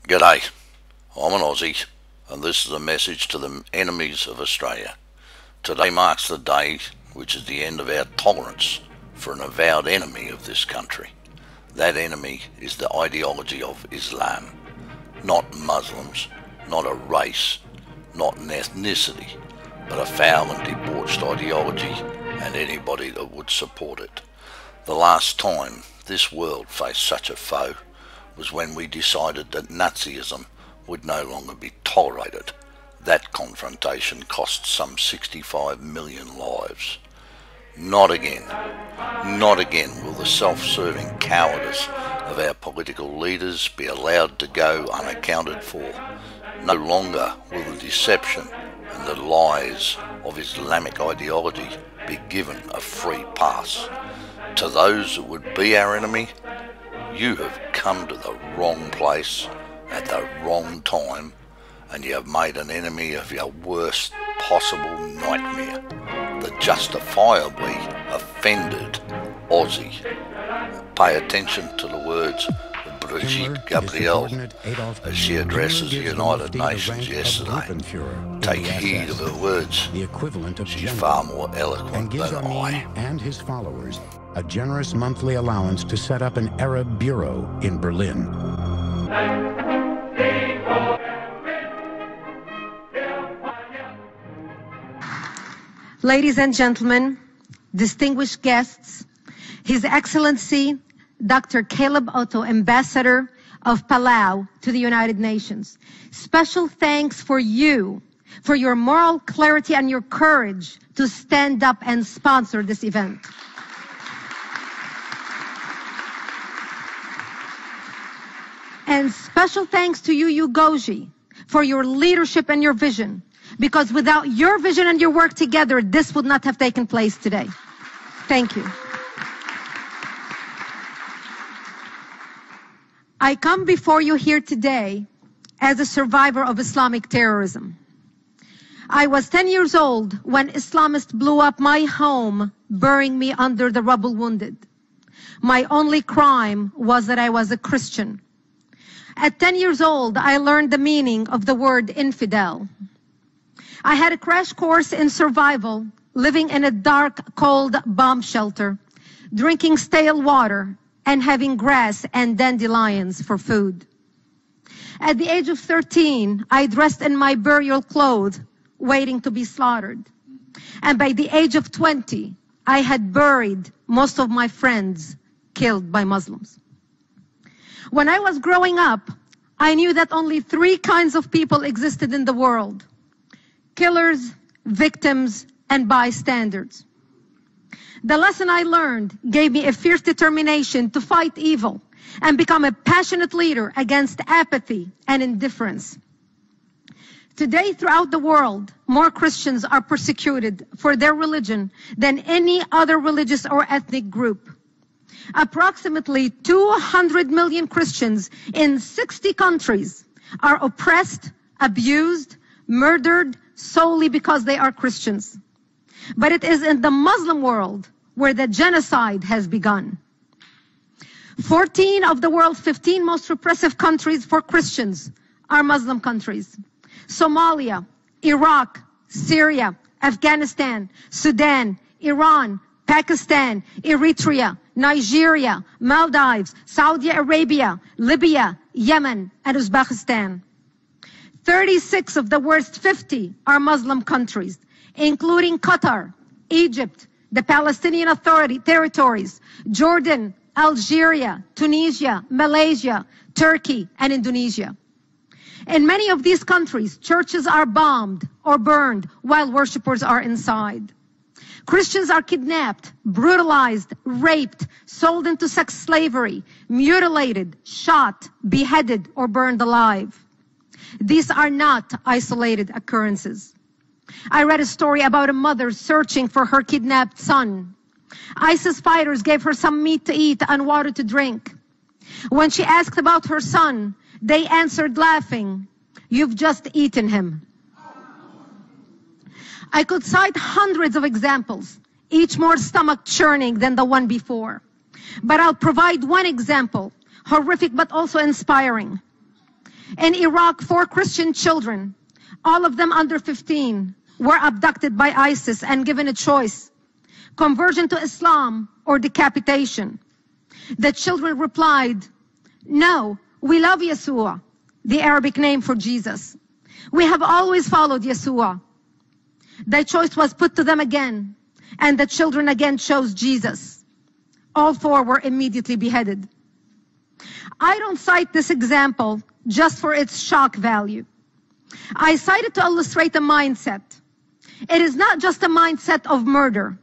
G'day, I'm an Aussie, and this is a message to the enemies of Australia. Today marks the day which is the end of our tolerance for an avowed enemy of this country. That enemy is the ideology of Islam, not Muslims, not a race, not an ethnicity, but a foul and debauched ideology and anybody that would support it. The last time this world faced such a foe was when we decided that Nazism would no longer be tolerated. That confrontation cost some 65 million lives. Not again. Not again will the self-serving cowardice of our political leaders be allowed to go unaccounted for. No longer will the deception and the lies of Islamic ideology be given a free pass. To those that would be our enemy, you have come to the wrong place at the wrong time, and you have made an enemy of your worst possible nightmare, the justifiably offended Aussie. Pay attention to the words of Brigitte Gabriel as she addresses the United Nations yesterday. Take heed of her words. She's far more eloquent than I. And his followers a generous monthly allowance to set up an Arab bureau in Berlin. Ladies and gentlemen, distinguished guests, His Excellency Dr. Caleb Otto, Ambassador of Palau to the United Nations. Special thanks for you, for your moral clarity and your courage to stand up and sponsor this event. And special thanks to you, Ugoji, for your leadership and your vision. Because without your vision and your work together, this would not have taken place today. Thank you. I come before you here today as a survivor of Islamic terrorism. I was 10 years old when Islamists blew up my home, burying me under the rubble wounded. My only crime was that I was a Christian. At 10 years old, I learned the meaning of the word infidel. I had a crash course in survival, living in a dark, cold bomb shelter, drinking stale water, and having grass and dandelions for food. At the age of 13, I dressed in my burial clothes, waiting to be slaughtered. And by the age of 20, I had buried most of my friends killed by Muslims. When I was growing up, I knew that only 3 kinds of people existed in the world: killers, victims, and bystanders. The lesson I learned gave me a fierce determination to fight evil and become a passionate leader against apathy and indifference. Today, throughout the world, more Christians are persecuted for their religion than any other religious or ethnic group. Approximately 200 million Christians in 60 countries are oppressed, abused, murdered solely because they are Christians. But it is in the Muslim world where the genocide has begun. 14 of the world's 15 most repressive countries for Christians are Muslim countries: Somalia, Iraq, Syria, Afghanistan, Sudan, Iran, Pakistan, Eritrea, Nigeria, Maldives, Saudi Arabia, Libya, Yemen, and Uzbekistan. 36 of the worst 50 are Muslim countries, including Qatar, Egypt, the Palestinian Authority territories, Jordan, Algeria, Tunisia, Malaysia, Turkey, and Indonesia. In many of these countries, churches are bombed or burned while worshippers are inside. Christians are kidnapped, brutalized, raped, sold into sex slavery, mutilated, shot, beheaded, or burned alive. These are not isolated occurrences. I read a story about a mother searching for her kidnapped son. ISIS fighters gave her some meat to eat and water to drink. When she asked about her son, they answered laughing, "You've just eaten him." I could cite hundreds of examples, each more stomach-churning than the one before. But I'll provide one example, horrific but also inspiring. In Iraq, 4 Christian children, all of them under 15, were abducted by ISIS and given a choice: conversion to Islam or decapitation. The children replied, "No, we love Yeshua," the Arabic name for Jesus. "We have always followed Yeshua." The choice was put to them again, and the children again chose Jesus. All 4 were immediately beheaded. I don't cite this example just for its shock value. I cite it to illustrate a mindset. It is not just a mindset of murder.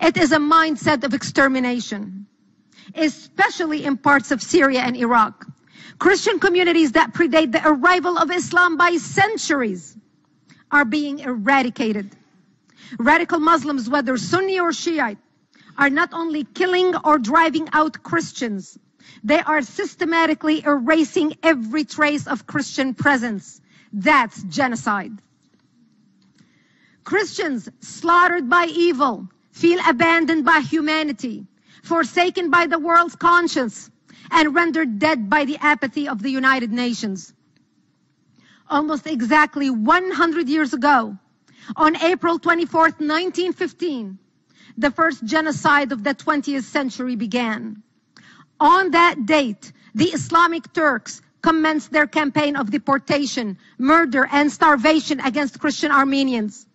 It is a mindset of extermination, especially in parts of Syria and Iraq. Christian communities that predate the arrival of Islam by centuries are being eradicated. Radical Muslims, whether Sunni or Shiite, are not only killing or driving out Christians, they are systematically erasing every trace of Christian presence. That's genocide. Christians slaughtered by evil feel abandoned by humanity, forsaken by the world's conscience, and rendered dead by the apathy of the United Nations. Almost exactly 100 years ago, on April 24th, 1915, the first genocide of the 20th century began. On that date, the Islamic Turks commenced their campaign of deportation, murder, and starvation against Christian Armenians.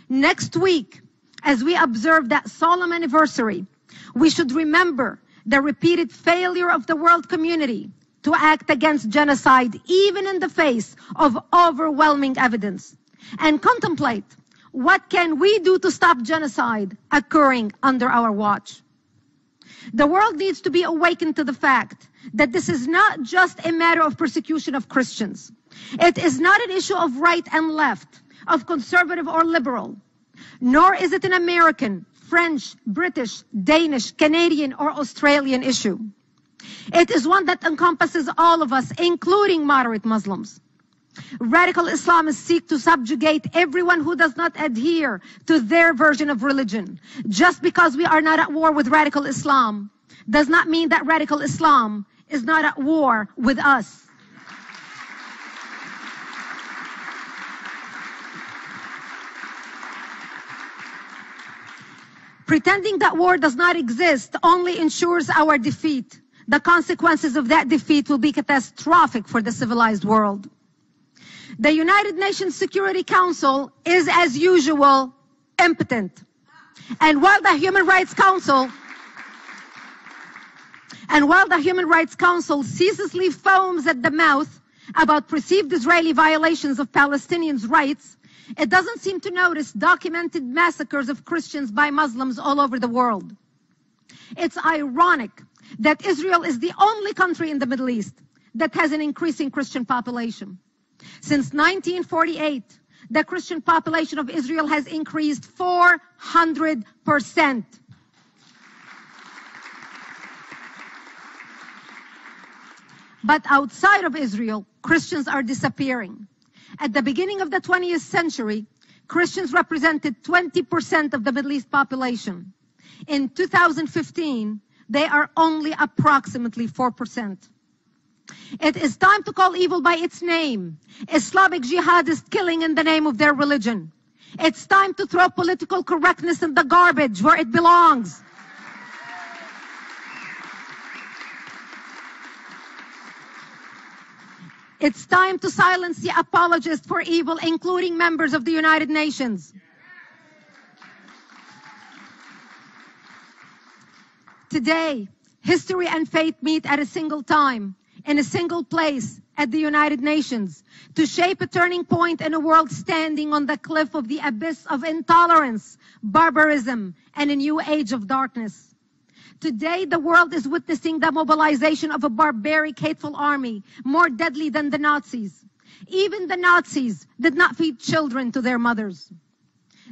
Next week, as we observe that solemn anniversary, we should remember the repeated failure of the world community to act against genocide, even in the face of overwhelming evidence, and contemplate what can we do to stop genocide occurring under our watch. The world needs to be awakened to the fact that this is not just a matter of persecution of Christians. It is not an issue of right and left, of conservative or liberal, nor is it an American, French, British, Danish, Canadian, or Australian issue. It is one that encompasses all of us, including moderate Muslims. Radical Islamists seek to subjugate everyone who does not adhere to their version of religion. Just because we are not at war with radical Islam does not mean that radical Islam is not at war with us. Pretending that war does not exist only ensures our defeat. The consequences of that defeat will be catastrophic for the civilized world. The United Nations Security Council is, as usual, impotent. And while the Human Rights Council ceaselessly foams at the mouth about perceived Israeli violations of Palestinians' rights, it doesn't seem to notice documented massacres of Christians by Muslims all over the world. It's ironic that Israel is the only country in the Middle East that has an increasing Christian population. Since 1948, the Christian population of Israel has increased 400%. But outside of Israel, Christians are disappearing. At the beginning of the 20th century, Christians represented 20% of the Middle East population. In 2015, they are only approximately 4%. It is time to call evil by its name. Islamic jihadists killing in the name of their religion. It's time to throw political correctness in the garbage where it belongs. It's time to silence the apologists for evil, including members of the United Nations. Today, history and faith meet at a single time, in a single place, at the United Nations, to shape a turning point in a world standing on the cliff of the abyss of intolerance, barbarism, and a new age of darkness. Today, the world is witnessing the mobilization of a barbaric, hateful army, more deadly than the Nazis. Even the Nazis did not feed children to their mothers.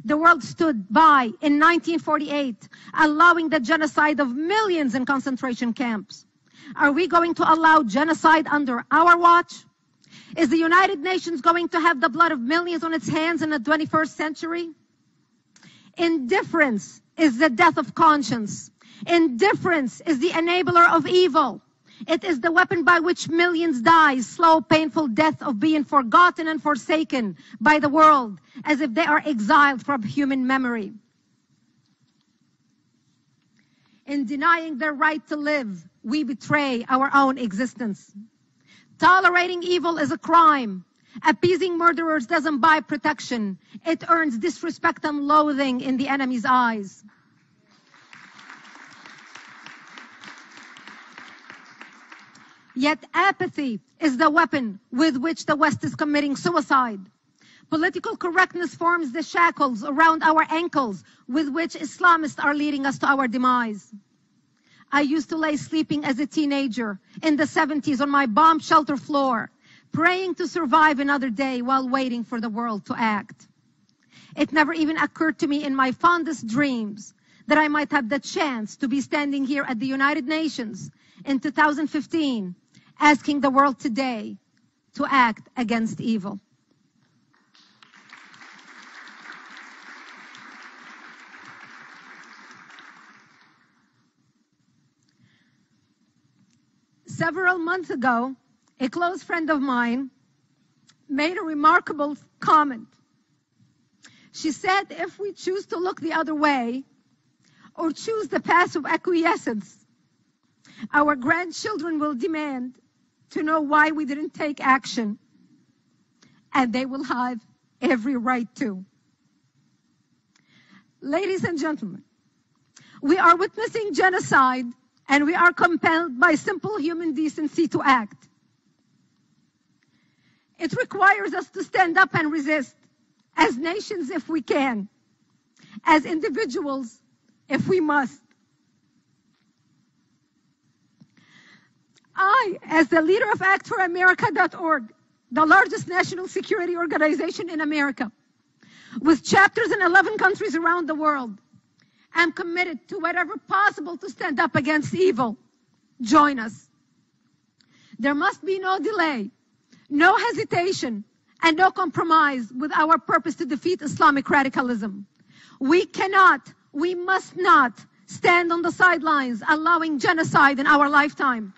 The world stood by in 1948, allowing the genocide of millions in concentration camps. Are we going to allow genocide under our watch? Is the United Nations going to have the blood of millions on its hands in the 21st century? Indifference is the death of conscience. Indifference is the enabler of evil. It is the weapon by which millions die, slow, painful death of being forgotten and forsaken by the world, as if they are exiled from human memory. In denying their right to live, we betray our own existence. Tolerating evil is a crime. Appeasing murderers doesn't buy protection. It earns disrespect and loathing in the enemy's eyes. Yet apathy is the weapon with which the West is committing suicide. Political correctness forms the shackles around our ankles with which Islamists are leading us to our demise. I used to lay sleeping as a teenager in the 70s on my bomb shelter floor, praying to survive another day while waiting for the world to act. It never even occurred to me in my fondest dreams that I might have the chance to be standing here at the United Nations in 2015, asking the world today to act against evil. Several months ago, a close friend of mine made a remarkable comment. She said, if we choose to look the other way or choose the path of acquiescence, our grandchildren will demand to know why we didn't take action, and they will have every right to. Ladies and gentlemen, we are witnessing genocide, and we are compelled by simple human decency to act. It requires us to stand up and resist, as nations if we can, as individuals if we must. I, as the leader of ActForAmerica.org, the largest national security organization in America, with chapters in 11 countries around the world, am committed to whatever possible to stand up against evil. Join us. There must be no delay, no hesitation, and no compromise with our purpose to defeat Islamic radicalism. We cannot, we must not stand on the sidelines allowing genocide in our lifetime.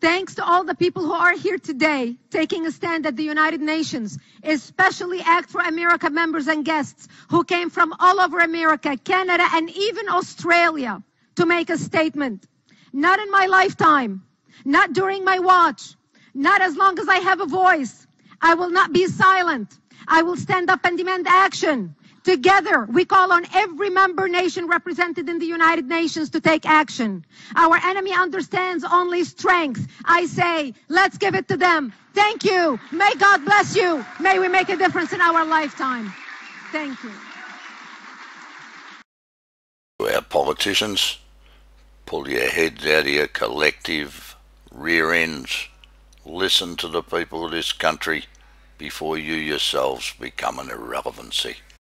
Thanks to all the people who are here today taking a stand at the United Nations, especially Act for America members and guests who came from all over America, Canada, and even Australia to make a statement. Not in my lifetime, not during my watch, not as long as I have a voice. I will not be silent. I will stand up and demand action. Together, we call on every member nation represented in the United Nations to take action. Our enemy understands only strength. I say, let's give it to them. Thank you. May God bless you. May we make a difference in our lifetime. Thank you. Our politicians, pull your heads out of your collective rear ends. Listen to the people of this country before you yourselves become an irrelevancy.